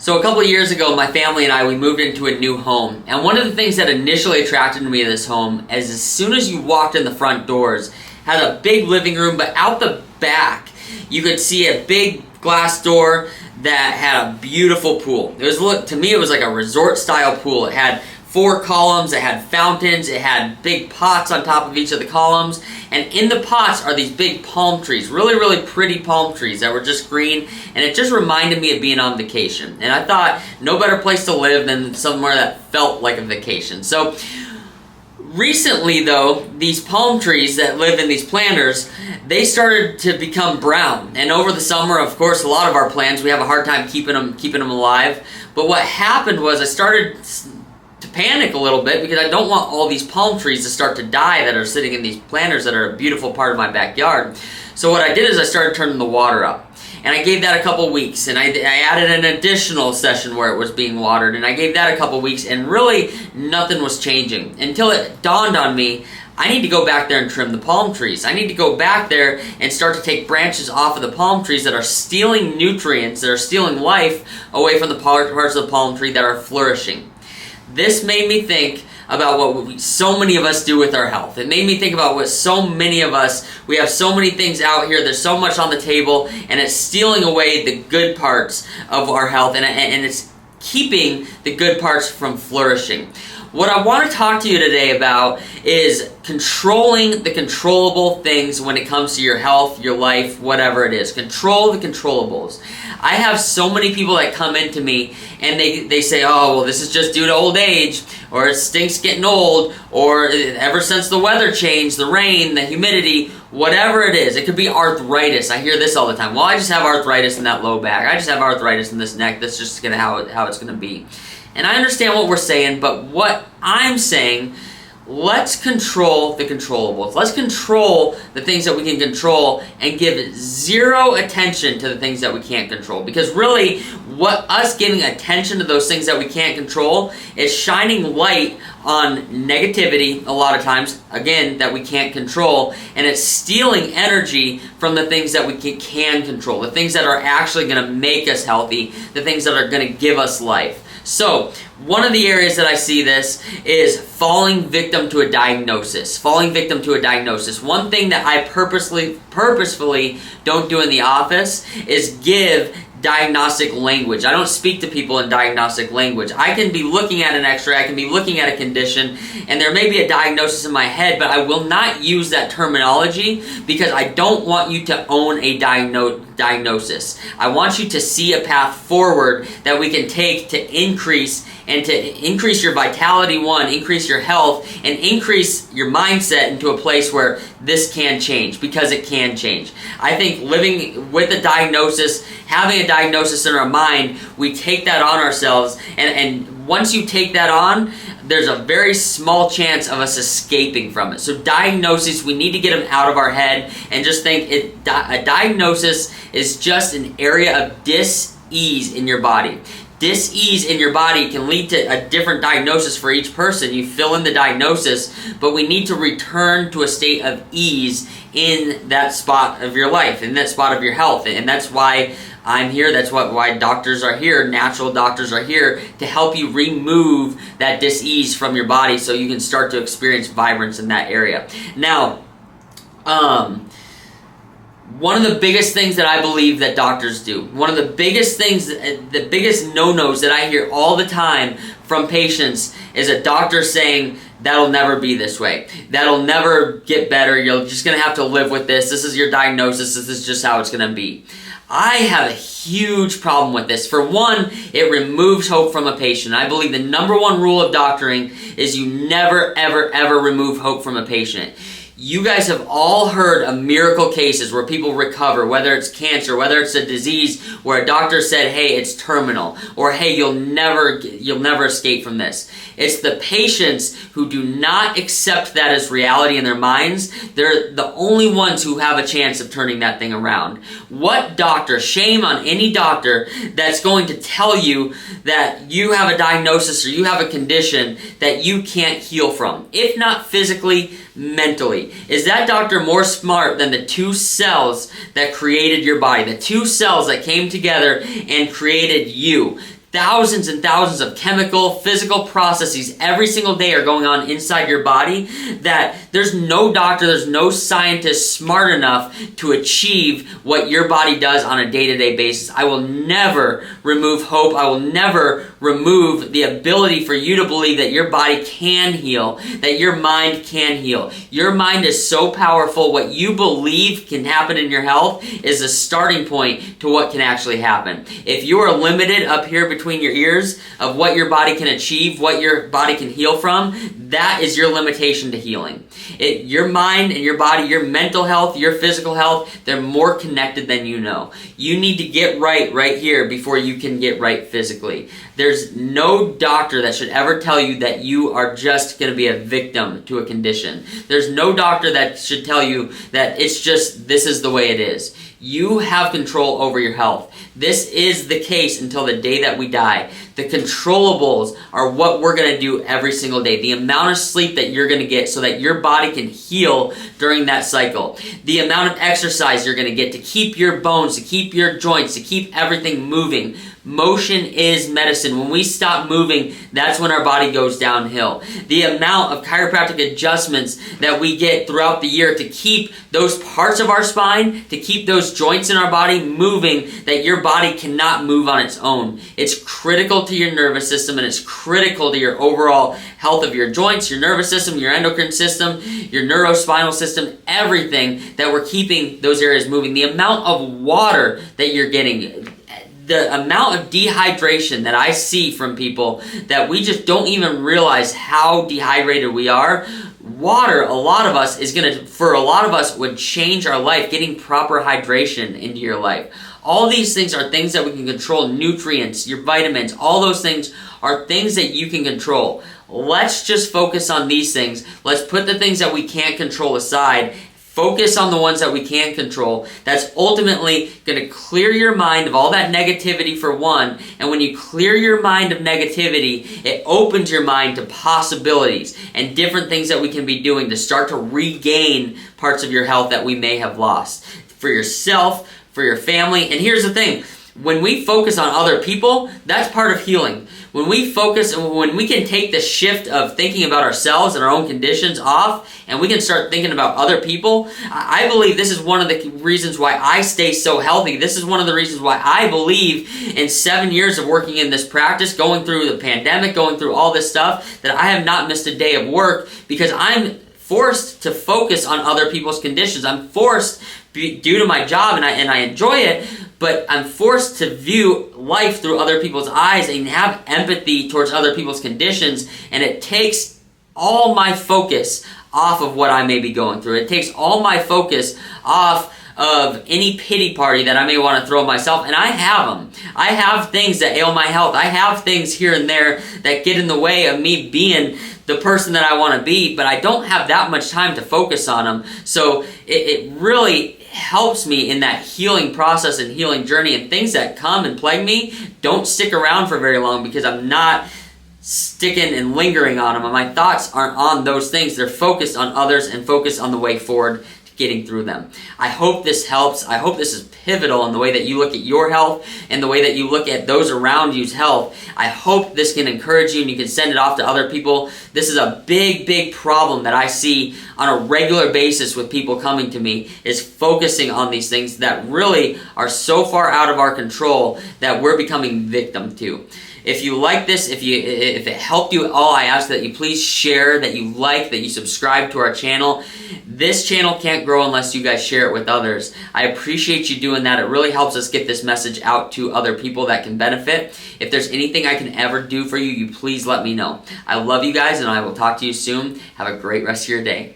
So a couple of years ago, my family and I, we moved into a new home. And one of the things that initially attracted me to this home is as soon as you walked in the front doors, had a big living room, but out the back, you could see a big glass door that had a beautiful pool. To me, it was like a resort style pool. It had 4 columns, it had fountains, it had big pots on top of each of the columns, and in the pots are these big palm trees, really, really pretty palm trees that were just green, and it just reminded me of being on vacation. And I thought, no better place to live than somewhere that felt like a vacation. So, recently though, these palm trees that live in these planters, they started to become brown. And over the summer, of course, a lot of our plants, we have a hard time keeping them alive. But what happened was I started to panic a little bit because I don't want all these palm trees to start to die that are sitting in these planters that are a beautiful part of my backyard. So what I did is I started turning the water up. And I gave that a couple weeks, and I added an additional session where it was being watered, and I gave that a couple weeks, and really nothing was changing until it dawned on me, I need to go back there and trim the palm trees. I need to go back there and start to take branches off of the palm trees that are stealing nutrients, that are stealing life away from the parts of the palm tree that are flourishing. This made me think about what so many of us do with our health. It made me think about what so many of us, we have so many things out here, there's so much on the table, and it's stealing away the good parts of our health, and it's keeping the good parts from flourishing. What I want to talk to you today about is controlling the controllable things when it comes to your health, your life, whatever it is. Control the controllables. I have so many people that come into me and they say, oh, well, this is just due to old age, or it stinks getting old, or ever since the weather changed, the rain, the humidity, whatever it is. It could be arthritis. I hear this all the time. Well, I just have arthritis in that low back. I just have arthritis in this neck. That's just how it's going to be. And I understand what we're saying, but what I'm saying, let's control the controllables. Let's control the things that we can control and give zero attention to the things that we can't control. Because really, what us giving attention to those things that we can't control is shining light on negativity a lot of times, again, that we can't control, and it's stealing energy from the things that we can control, the things that are actually going to make us healthy, the things that are going to give us life. So, one of the areas that I see this is falling victim to a diagnosis. Falling victim to a diagnosis. One thing that I purposefully don't do in the office is give diagnostic language. I don't speak to people in diagnostic language. I can be looking at an x-ray, I can be looking at a condition, and there may be a diagnosis in my head, but I will not use that terminology because I don't want you to own a diagnosis. I want you to see a path forward that we can take to increase your vitality, increase your health, and increase your mindset into a place where this can change, because it can change. I think living with a diagnosis, having a diagnosis in our mind, we take that on ourselves, and once you take that on, there's a very small chance of us escaping from it. So diagnoses, we need to get them out of our head and just think a diagnosis is just an area of dis-ease in your body. Dis-ease in your body can lead to a different diagnosis for each person. You fill in the diagnosis, but we need to return to a state of ease in that spot of your life, in that spot of your health. And that's why I'm here. That's why doctors are here. Natural doctors are here to help you remove that dis-ease from your body so you can start to experience vibrance in that area. Now, one of the biggest things that I believe that doctors do, one of the biggest things, the biggest no-nos that I hear all the time from patients is a doctor saying, that'll never be this way. That'll never get better. You're just going to have to live with this. This is your diagnosis. This is just how it's going to be. I have a huge problem with this. For one, it removes hope from a patient. I believe the number one rule of doctoring is you never, ever, ever remove hope from a patient. You guys have all heard of miracle cases where people recover, whether it's cancer, whether it's a disease where a doctor said, hey, it's terminal, or hey, you'll never escape from this. It's the patients who do not accept that as reality in their minds. They're the only ones who have a chance of turning that thing around. What doctor, shame on any doctor that's going to tell you that you have a diagnosis or you have a condition that you can't heal from, if not physically, mentally. Is that doctor more smart than the 2 cells that created your body, the 2 cells that came together and created you? thousands and thousands of chemical, physical processes every single day are going on inside your body that there's no doctor, there's no scientist smart enough to achieve what your body does on a day-to-day basis. I will never remove hope. I will never remove the ability for you to believe that your body can heal, that your mind can heal. Your mind is so powerful. What you believe can happen in your health is a starting point to what can actually happen. If you are limited up here between your ears of what your body can achieve, what your body can heal from, that is your limitation to healing. Your mind and your body, your mental health, your physical health, they're more connected than you know. You need to get right here before you can get right physically. There's no doctor that should ever tell you that you are just going to be a victim to a condition. There's no doctor that should tell you that it's just, this is the way it is. You have control over your health. This is the case until the day that we die. The controllables are what we're going to do every single day. The amount of sleep that you're going to get so that your body can heal during that cycle. The amount of exercise you're going to get to keep your bones, to keep your joints, to keep everything moving. Motion is medicine. When we stop moving, that's when our body goes downhill. The amount of chiropractic adjustments that we get throughout the year to keep those parts of our spine, to keep those joints in our body moving that your body cannot move on its own. It's critical to your nervous system, and it's critical to your overall health of your joints, your nervous system, your endocrine system, your neurospinal system, everything that we're keeping those areas moving. The amount of water that you're getting, the amount of dehydration that I see from people that we just don't even realize how dehydrated we are. Water, a lot of us would change our life, getting proper hydration into your life. All these things are things that we can control. Nutrients, your vitamins, all those things are things that you can control. Let's just focus on these things. Let's put the things that we can't control aside. Focus on the ones that we can control. That's ultimately going to clear your mind of all that negativity for one. And when you clear your mind of negativity, it opens your mind to possibilities and different things that we can be doing to start to regain parts of your health that we may have lost. For yourself, for your family. And here's the thing. When we focus on other people, that's part of healing. When we focus, when we can take the shift of thinking about ourselves and our own conditions off, and we can start thinking about other people, I believe this is one of the reasons why I stay so healthy. This is one of the reasons why I believe in 7 years of working in this practice, going through the pandemic, going through all this stuff, that I have not missed a day of work, because I'm forced to focus on other people's conditions. I'm forced, due to my job, and I enjoy it, but I'm forced to view life through other people's eyes and have empathy towards other people's conditions, and it takes all my focus off of what I may be going through. It takes all my focus off of any pity party that I may want to throw myself, and I have them. I have things that ail my health. I have things here and there that get in the way of me being the person that I want to be, but I don't have that much time to focus on them. So it really helps me in that healing process and healing journey, and things that come and plague me don't stick around for very long because I'm not sticking and lingering on them. And my thoughts aren't on those things. They're focused on others and focused on the way forward, getting through them. I hope this helps. I hope this is pivotal in the way that you look at your health and the way that you look at those around you's health. I hope this can encourage you and you can send it off to other people. This is a big problem that I see on a regular basis with people coming to me, is focusing on these things that really are so far out of our control that we're becoming victim to. If you like this, if it helped you at all, I ask that you please share, that you like, that you subscribe to our channel. This channel can't grow unless you guys share it with others. I appreciate you doing that. It really helps us get this message out to other people that can benefit. If there's anything I can ever do for you, you please let me know. I love you guys, and I will talk to you soon. Have a great rest of your day.